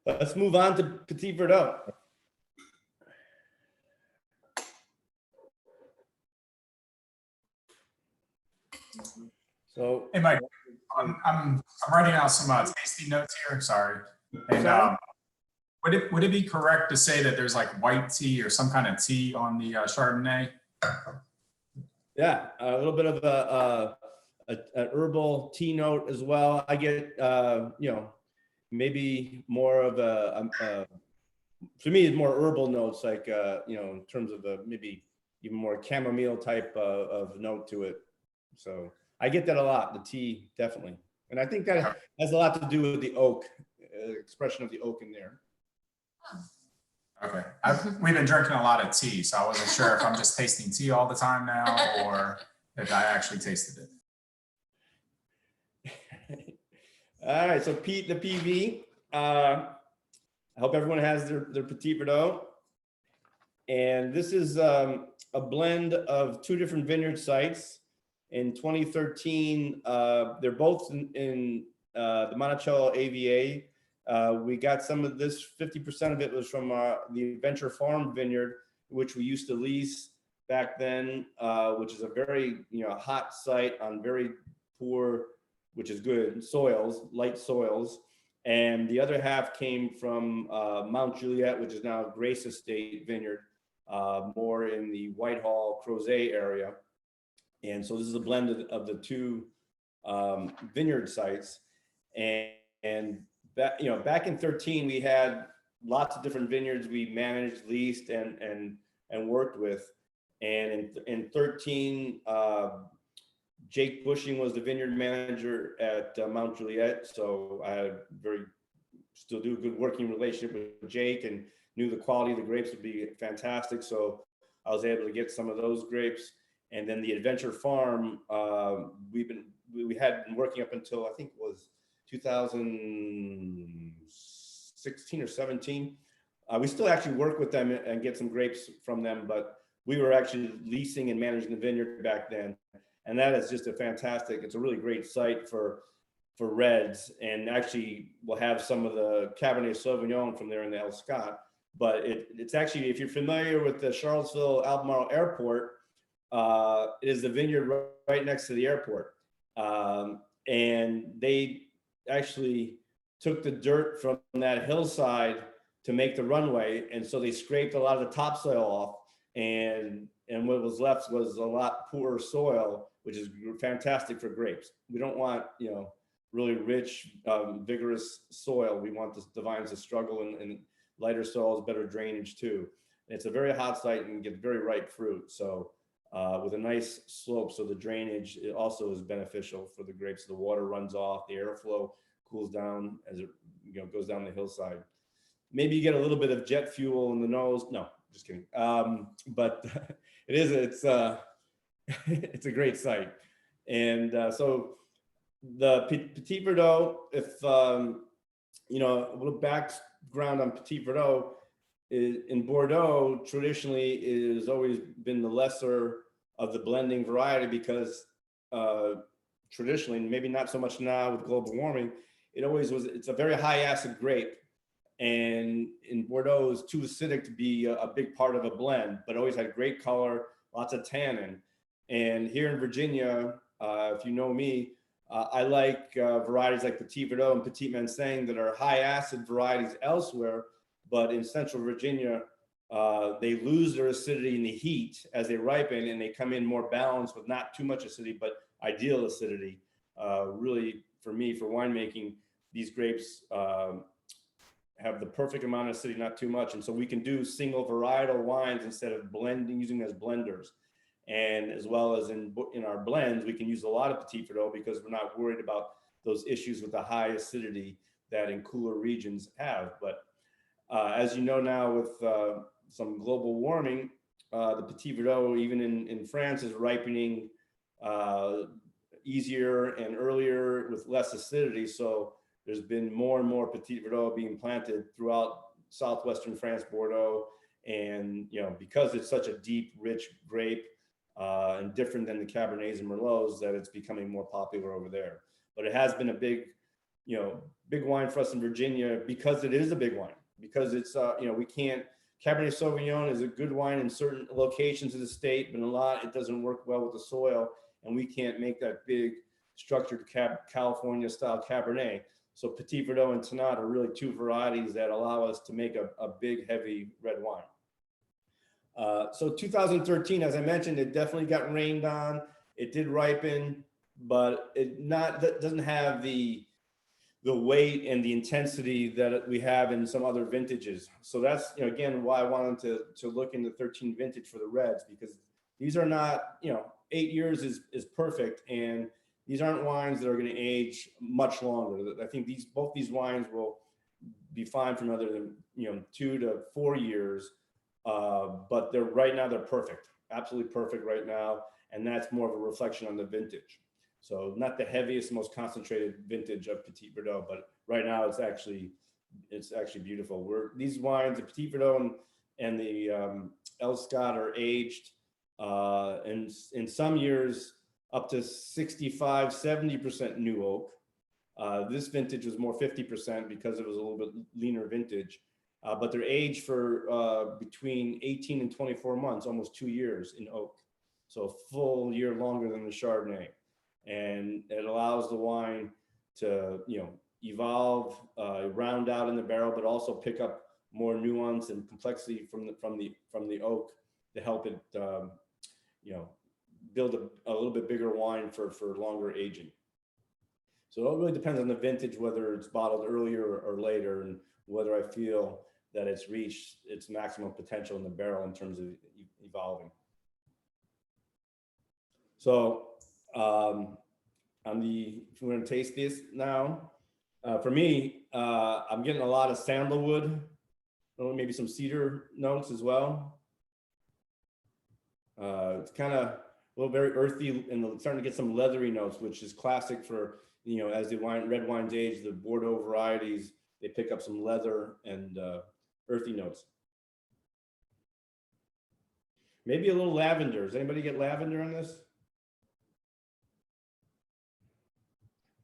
Let's move on to Petit Verdot. So, Hey, Mike, I'm writing out some tasting notes here. Sorry. And Sorry? would it be correct to say that there's like white tea or some kind of tea on the Chardonnay? Yeah, a little bit of an herbal tea note as well. I get, you know, maybe more of for me, it's more herbal notes, like, you know, in terms of maybe even more chamomile type of note to it. So I get that a lot, the tea, definitely. And I think that has a lot to do with the oak, expression of the oak in there. Okay. We've been drinking a lot of tea, so I wasn't sure if I'm just tasting tea all the time now or if I actually tasted it. All right, so Pete, the PV. I hope everyone has their Petit Verdot. And this is a blend of two different vineyard sites. In 2013, they're both in the Monticello AVA. We got some of this, 50% of it was from the Adventure Farm vineyard, which we used to lease back then, which is a very hot site on very poor, which is good, soils, light soils. And the other half came from Mount Juliet, which is now Grace Estate Vineyard, more in the Whitehall, Crozet area. And so this is a blend of the two vineyard sites. And back in 13, we had lots of different vineyards we managed, leased, and worked with. And in 13, Jake Bushing was the vineyard manager at Mount Juliet. So I had still do a good working relationship with Jake and knew the quality of the grapes would be fantastic. So I was able to get some of those grapes. And then the Adventure Farm, we had been working up until I think it was 2016 or 17. We still actually work with them and get some grapes from them, but we were actually leasing and managing the vineyard back then. And that is just it's a really great site for reds. And actually we'll have some of the Cabernet Sauvignon from there in the El Scott. But it's actually, if you're familiar with the Charlottesville Albemarle Airport, it is the vineyard right next to the airport. And they actually took the dirt from that hillside to make the runway. And so they scraped a lot of the topsoil off, and what was left was a lot poorer soil, which is fantastic for grapes. We don't want, really rich, vigorous soil. We want the vines to struggle in lighter soils, better drainage too. And it's a very hot site and get very ripe fruit. So with a nice slope, so the drainage it also is beneficial for the grapes. The water runs off, the airflow cools down as it goes down the hillside. Maybe you get a little bit of jet fuel in the nose. No, just kidding. But it's it's a great site. And so the Petit Verdot, if a little background on Petit Verdot, in Bordeaux traditionally it has always been the lesser of the blending variety because traditionally, maybe not so much now with global warming, it's a very high acid grape. And in Bordeaux, it's too acidic to be a big part of a blend, but always had great color, lots of tannin. And here in Virginia, if you know me, I like varieties like Petit Verdot and Petit Manseng that are high acid varieties elsewhere, but in Central Virginia, they lose their acidity in the heat as they ripen, and they come in more balanced with not too much acidity, but ideal acidity. Really, for me, for winemaking, these grapes have the perfect amount of acidity, not too much. And so we can do single varietal wines instead of using them as blenders. And as well as in our blends, we can use a lot of Petit Verdot because we're not worried about those issues with the high acidity that in cooler regions have. But as you know now, with some global warming, the Petit Verdot, even in France, is ripening easier and earlier with less acidity. So there's been more and more Petit Verdot being planted throughout southwestern France, Bordeaux. And because it's such a deep, rich grape, and different than the Cabernets and Merlots, that it's becoming more popular over there. But it has been a big big wine for us in Virginia because it is a big wine, because it's, we can't, Cabernet Sauvignon is a good wine in certain locations of the state, but in a lot, it doesn't work well with the soil, and we can't make that big structured California style Cabernet. So Petit Verdot and Tannat are really two varieties that allow us to make a big, heavy red wine. So 2013, as I mentioned, it definitely got rained on. It did ripen, but that doesn't have the weight and the intensity that we have in some other vintages. So that's, again, why I wanted to look into 13 vintage for the reds, because these are not, 8 years is perfect. And these aren't wines that are going to age much longer. I think both these wines will be fine for another, 2 to 4 years. But right now they're perfect, absolutely perfect right now. And that's more of a reflection on the vintage. So not the heaviest, most concentrated vintage of Petit Verdot, but right now it's actually beautiful. These wines, the Petit Verdot and the El Scott, are aged and in some years up to 65, 70% new oak. This vintage was more 50% because it was a little bit leaner vintage. But they're aged for between 18 and 24 months, almost 2 years in oak. So a full year longer than the Chardonnay. And it allows the wine to, evolve, round out in the barrel, but also pick up more nuance and complexity from the oak to help it, build a little bit bigger wine for longer aging. So it really depends on the vintage, whether it's bottled earlier or later, and whether I feel that it's reached its maximum potential in the barrel in terms of evolving. So if we're gonna taste this now, for me, I'm getting a lot of sandalwood, maybe some cedar notes as well. It's kind of a little very earthy, and starting to get some leathery notes, which is classic for, as the red wines age, the Bordeaux varieties, they pick up some leather and earthy notes. Maybe a little lavender. Does anybody get lavender on this?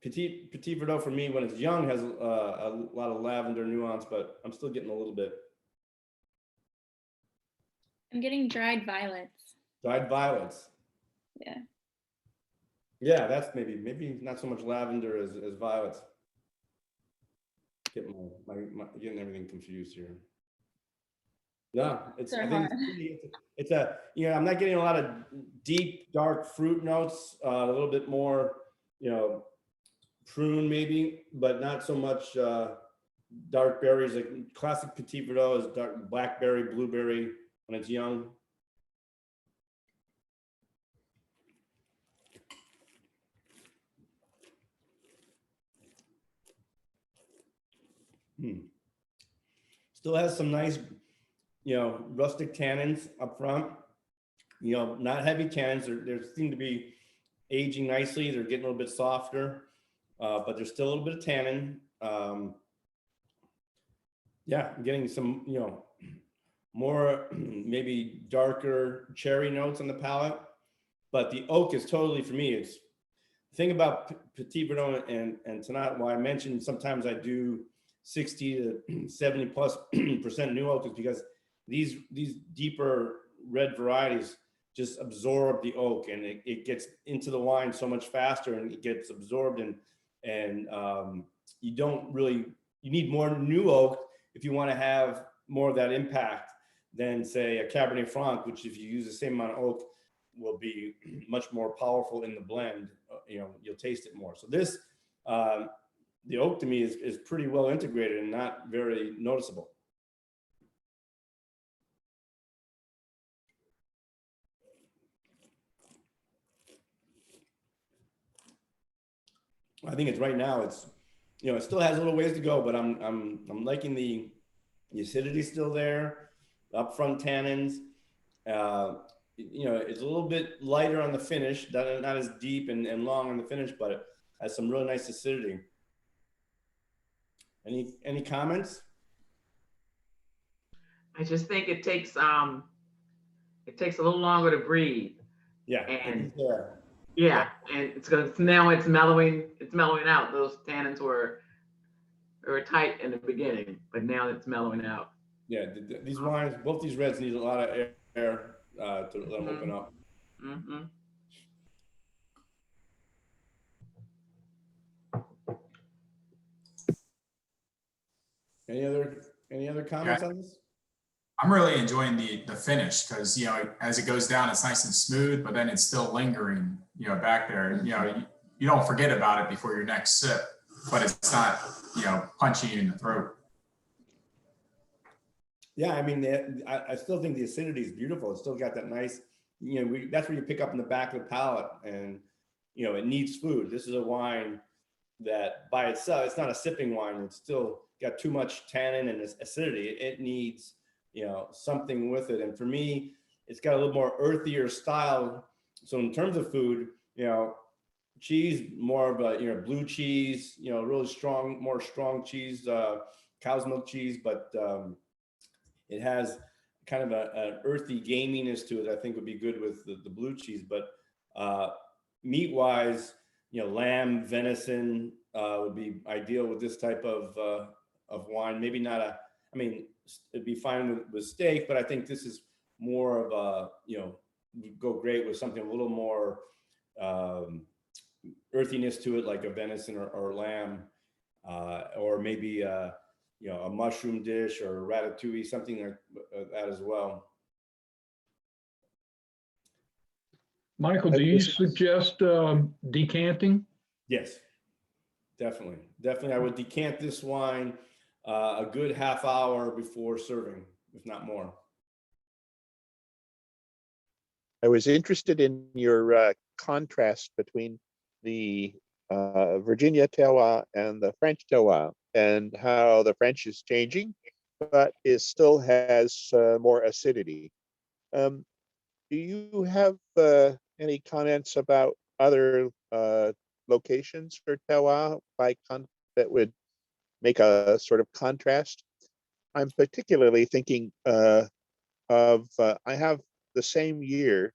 Petit Verdot for me, when it's young, has a lot of lavender nuance, but I'm still getting a little bit. I'm getting dried violets. Dried violets. Yeah. Yeah, that's maybe not so much lavender as violets. Getting everything confused here. Yeah, I'm not getting a lot of deep, dark fruit notes. A little bit more, prune maybe, but not so much dark berries. Like classic Petit Verdot is dark blackberry, blueberry when it's young. Still has some nice, rustic tannins up front. Not heavy tannins. They seem to be aging nicely. They're getting a little bit softer, but there's still a little bit of tannin. Yeah, I'm getting some, more maybe darker cherry notes on the palate. But the oak is totally, for me, it's the thing about Petit Verdot and Tannat, why I mentioned sometimes I do 60 to 70+% new oak, is because these deeper red varieties just absorb the oak, and it gets into the wine so much faster, and it gets absorbed, and you need more new oak if you want to have more of that impact than, say, a Cabernet Franc, which if you use the same amount of oak will be much more powerful in the blend. You'll taste it more. So this, the oak to me is pretty well integrated and not very noticeable. I think it's right now, it's, it still has a little ways to go, but I'm liking the acidity still there, upfront tannins. It's a little bit lighter on the finish, not as deep and long on the finish, but it has some really nice acidity. Any comments? I just think it takes a little longer to breathe. Yeah. And yeah, and it's mellowing out. Those tannins were were tight in the beginning, but now it's mellowing out. Yeah, these wines, both these reds need a lot of air to let them open Mhm. up. Mm-hmm. Any other comments on this? I'm really enjoying the finish because, as it goes down, it's nice and smooth, but then it's still lingering, back there. You don't forget about it before your next sip, but it's not, punching you in the throat. Yeah, I mean, I still think the acidity is beautiful. It's still got that nice, that's where you pick up in the back of the palate, and it needs food. This is a wine that by itself, it's not a sipping wine. It's still got too much tannin and acidity. It needs, something with it. And for me, it's got a little more earthier style. So in terms of food, cheese, more of a, blue cheese, really strong, more strong cheese, cow's milk cheese, but it has kind of an earthy gaminess to it. I think would be good with the blue cheese, but meat wise, lamb, venison would be ideal with this type of wine. Maybe not it'd be fine with steak, but I think this is more of a, would go great with something a little more earthiness to it, like a venison or lamb, or maybe a mushroom dish or ratatouille, something like that as well. Michael, do you suggest decanting? Yes, definitely. I would decant this wine a good half hour before serving, if not more. I was interested in your contrast between the Virginia terroir and the French terroir, and how the French is changing, but it still has more acidity. Do you have any comments about other locations for terroir that would make a sort of contrast? I'm particularly thinking I have the same year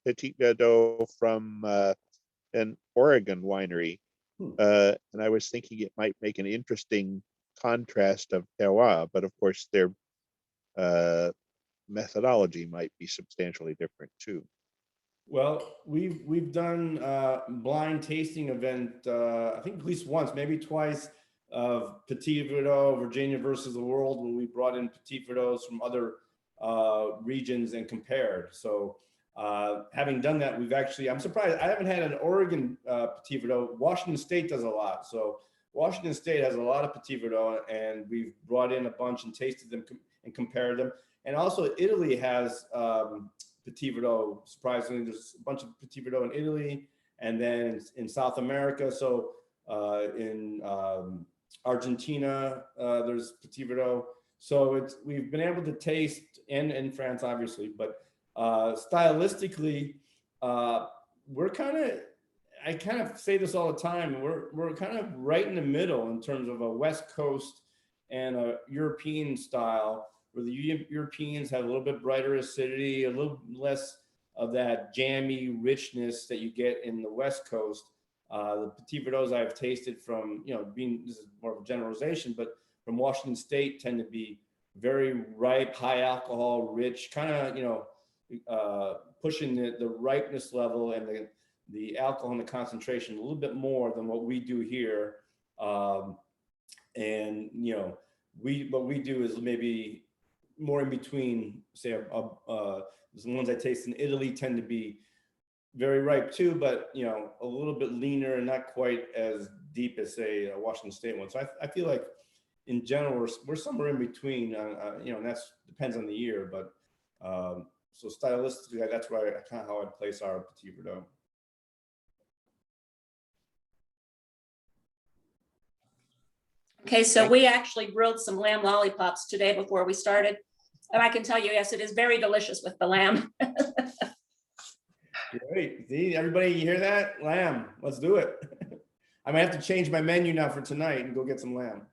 Petit Verdot from an Oregon winery, and I was thinking it might make an interesting contrast of terroir, but of course their methodology might be substantially different too. Well, we've done blind tasting event, I think at least once, maybe twice, of Petit Verdot, Virginia versus the world, when we brought in Petit Verdots from other regions and compared. So having done that, I'm surprised, I haven't had an Oregon Petit Verdot. Washington State does a lot. So Washington State has a lot of Petit Verdot, and we've brought in a bunch and tasted them and compared them. And also Italy has Petit Verdot. Surprisingly, there's a bunch of Petit Verdot in Italy, and then in South America. So in Argentina, there's Petit Verdot. So we've been able to taste, and in France, obviously, but stylistically, I kind of say this all the time, we're kind of right in the middle in terms of a West Coast and a European style, where the Europeans have a little bit brighter acidity, a little less of that jammy richness that you get in the West Coast. The Petit Verdots I've tasted from, this is more of a generalization, but from Washington State tend to be very ripe, high alcohol, rich, kind of, pushing the ripeness level and the alcohol and the concentration a little bit more than what we do here. And, what we do is maybe more in between, say, the ones I taste in Italy tend to be very ripe too, but a little bit leaner and not quite as deep as, say, a Washington State one. So I feel like in general we're somewhere in between, and that's depends on the year. But so stylistically, that's where kind of how I'd place our Petit Verdot. Okay, so we actually grilled some lamb lollipops today before we started. And I can tell you, yes, it is very delicious with the lamb. Great. See, everybody, you hear that? Lamb. Let's do it. I might have to change my menu now for tonight and go get some lamb.